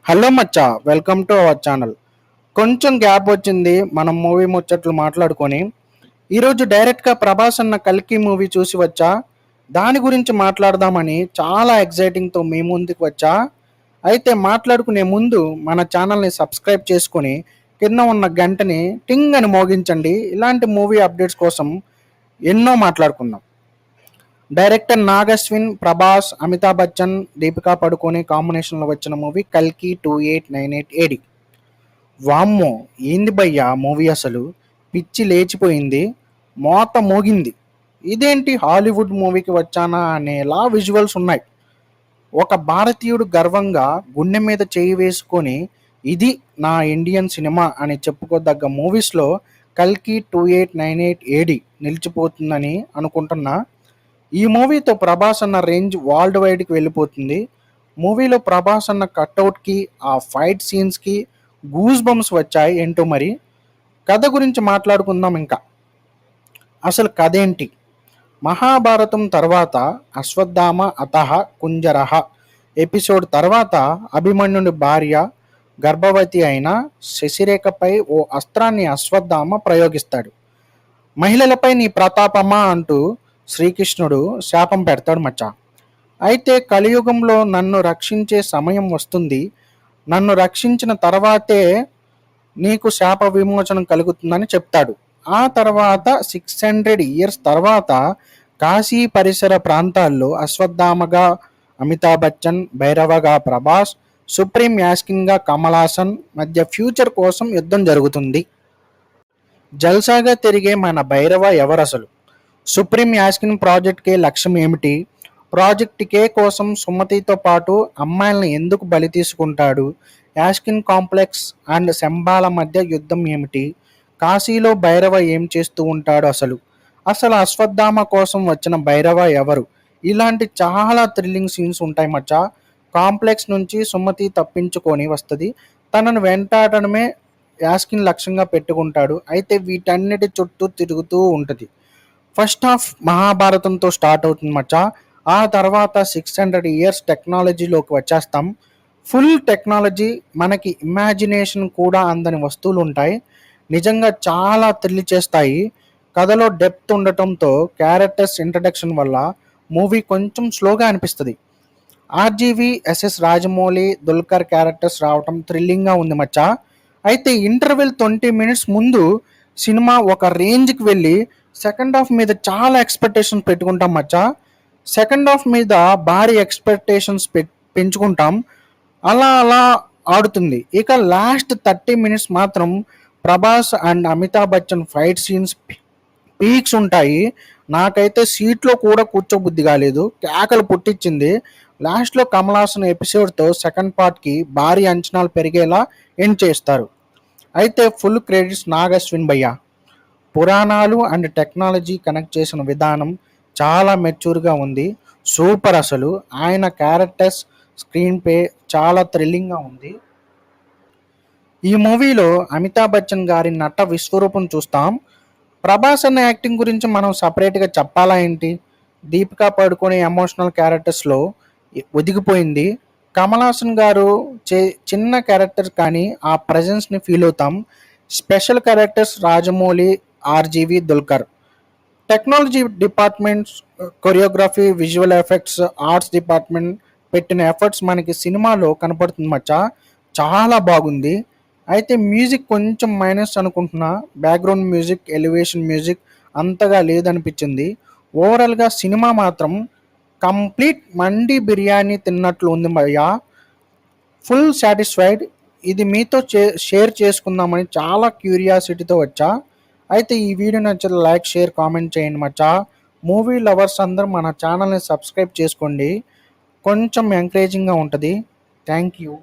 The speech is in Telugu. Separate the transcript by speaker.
Speaker 1: Hello Maccha, welcome to our channel. కొంచెం గ్యాప్ వచ్చింది మనం మూవీ ముచ్చట్లు మాట్లాడుకొని. ఈరోజు డైరెక్ట్గా ప్రభాస్ అన్న కల్కి మూవీ చూసి వచ్చా. దాని గురించి మాట్లాడదామని చాలా ఎగ్జైటింగ్తో మీ ముందుకు వచ్చా. అయితే మాట్లాడుకునే ముందు మన ఛానల్ని సబ్స్క్రైబ్ చేసుకొని కింద ఉన్న గంటని టింగ్ అని మోగించండి. ఇలాంటి మూవీ అప్డేట్స్ కోసం ఎన్నో మాట్లాడుకుందాం. డైరెక్టర్ నాగశ్విన్, ప్రభాస్, అమితాబ్ బచ్చన్, దీపికా పడుకోని కాంబినేషన్లో వచ్చిన మూవీ కల్కి 2898 ఏడి. వామ్మో, ఏంది భయ్యా మూవీ, అసలు పిచ్చి లేచిపోయింది, మోత మోగింది. ఇదేంటి హాలీవుడ్ మూవీకి వచ్చానా అనేలా విజువల్స్ ఉన్నాయి. ఒక భారతీయుడు గర్వంగా గుండె మీద చేయి వేసుకొని ఇది నా ఇండియన్ సినిమా అని చెప్పుకోదగ్గ మూవీస్లో కల్కి 2898 ఏడి నిలిచిపోతుందని అనుకుంటున్నా. ఈ మూవీతో ప్రభాస్ అన్న రేంజ్ వరల్డ్ వైడ్కి వెళ్ళిపోతుంది. మూవీలో ప్రభాస్ అన్న కట్అవుట్కి, ఆ ఫైట్ సీన్స్కి గూస్ బంప్స్ వచ్చాయి. ఏంటో మరి కథ గురించి మాట్లాడుకుందాం. ఇంకా అసలు కథ ఏంటి? మహాభారతం తర్వాత అశ్వత్థామ అతః కుంజరహ ఎపిసోడ్ తర్వాత అభిమన్యుడి భార్య గర్భవతి అయిన శశిరేఖపై ఓ అస్త్రాన్ని అశ్వత్థామ ప్రయోగిస్తాడు. మహిళలపై నీ ప్రతాపమా అంటూ శ్రీకృష్ణుడు శాపం పెడతాడు మచ్చా. అయితే కలియుగంలో నన్ను రక్షించే సమయం వస్తుంది, నన్ను రక్షించిన తర్వాతే నీకు శాప విమోచనం కలుగుతుందని చెప్తాడు. ఆ తర్వాత 600 ఇయర్స్ తర్వాత కాశీ పరిసర ప్రాంతాల్లో అశ్వత్థామగా అమితాబ్ బచ్చన్, భైరవగా ప్రభాస్, సుప్రీం యాస్కిన్గా కమల్ హాసన్ మధ్య ఫ్యూచర్ కోసం యుద్ధం జరుగుతుంది. జల్సాగా తిరిగే మన భైరవ ఎవరసలు? సుప్రీం యాస్కిన్ ప్రాజెక్ట్ కే లక్ష్యం ఏమిటి? ప్రాజెక్ట్ కే కోసం సుమతితో పాటు అమ్మాయిలను ఎందుకు బలి తీసుకుంటాడు? యాస్కిన్ కాంప్లెక్స్ అండ్ శంబాల మధ్య యుద్ధం ఏమిటి? కాశీలో భైరవ ఏం చేస్తూ ఉంటాడు అసలు? అశ్వత్థామ కోసం వచ్చిన భైరవ ఎవరు? ఇలాంటి చాలా థ్రిల్లింగ్ సీన్స్ ఉంటాయి మచ్చా. కాంప్లెక్స్ నుంచి సుమతి తప్పించుకొని వస్తుంది, తనను వెంటాడడమే యాస్కిన్ లక్ష్యంగా పెట్టుకుంటాడు. అయితే వీటన్నిటి చుట్టూ తిరుగుతూ ఉంటుంది. ఫస్ట్ హాఫ్ మహాభారతంతో స్టార్ట్ అవుతుంది మచ్చా. ఆ తర్వాత 600 ఇయర్స్ టెక్నాలజీలోకి వచ్చేస్తాం. ఫుల్ టెక్నాలజీ, మనకి ఇమాజినేషన్ కూడా అందని వస్తువులు ఉంటాయి. నిజంగా చాలా థ్రిల్ చేస్తాయి. కథలో డెప్త్ ఉండటంతో క్యారెక్టర్స్ ఇంట్రడక్షన్ వల్ల మూవీ కొంచెం స్లోగా అనిపిస్తుంది. ఆర్జీవి, ఎస్ఎస్ రాజమౌళి, దుల్కర్ క్యారెక్టర్స్ రావటం థ్రిల్లింగ్గా ఉంది మచ్చా. అయితే ఇంటర్వెల్ 20 మినిట్స్ ముందు సినిమా ఒక రేంజ్కి వెళ్ళి సెకండ్ హాఫ్ మీద చాలా ఎక్స్పెక్టేషన్స్ పెట్టుకుంటాం మచ్చా. సెకండ్ హాఫ్ మీద భారీ ఎక్స్పెక్టేషన్స్ పెంచుకుంటాం. అలా అలా ఆడుతుంది. ఇక లాస్ట్ 30 మినిట్స్ మాత్రం Prabhas and Amitabh Bachchan fight scenes peaks ఉంటాయి. నాకైతే సీట్లో కూడా కూర్చోబుద్ధి కాలేదు, కేకలు పుట్టించింది. లాస్ట్లో కమల్ హాసన్ ఎపిసోడ్తో సెకండ్ పార్ట్కి భారీ అంచనాలు పెరిగేలా ఎండ్ చేస్తారు. అయితే ఫుల్ క్రెడిట్స్ నాగశ్విన్ భయ్య. పురాణాలు అండ్ టెక్నాలజీ కనెక్ట్ చేసిన విధానం చాలా మెచ్యూర్గా ఉంది. సూపర్ అసలు. ఆయన క్యారెక్టర్స్, స్క్రీన్ ప్లే చాలా థ్రిల్లింగ్గా ఉంది. ఈ మూవీలో అమితాబ్ బచ్చన్ గారి నట విశ్వరూపం చూస్తాం. ప్రభాస్ అన్న యాక్టింగ్ గురించి మనం సపరేట్గా చెప్పాలా ఏంటి? దీపికా పడుకోని ఎమోషనల్ క్యారెక్టర్స్లో ఒదిగిపోయింది. కమల్ హాసన్ గారు చిన్న క్యారెక్టర్ కానీ ఆ ప్రజెన్స్ని ఫీల్ అవుతాం. Special characters Rajamouli, RGV, Dulquer. Technology departments, choreography, visual effects, arts department పెట్టిన ఎఫర్ట్స్ మనకి సినిమాలో కనపడుతుంది మచ్చా. చాలా బాగుంది. అయితే మ్యూజిక్ కొంచెం మైనస్ అనుకుంటున్నా. బ్యాక్గ్రౌండ్ మ్యూజిక్, ఎలివేషన్ మ్యూజిక్ అంతగా లేదనిపించింది. ఓవరాల్గా సినిమా మాత్రం కంప్లీట్ మండి బిర్యానీ తిన్నట్లు ఉంది భయ్యా. Full satisfied. ఇది మీతో షేర్ చేసుకుందామని చాలా క్యూరియాసిటీతో వచ్చా. అయితే ఈ వీడియో నచ్చితే లైక్, షేర్, కామెంట్ చేయండి మచ్చా. మూవీ లవర్స్ అందరూ మన ఛానల్ని సబ్స్క్రైబ్ చేసుకోండి, కొంచెం ఎంకరేజింగ్గా ఉంటుంది. Thank you.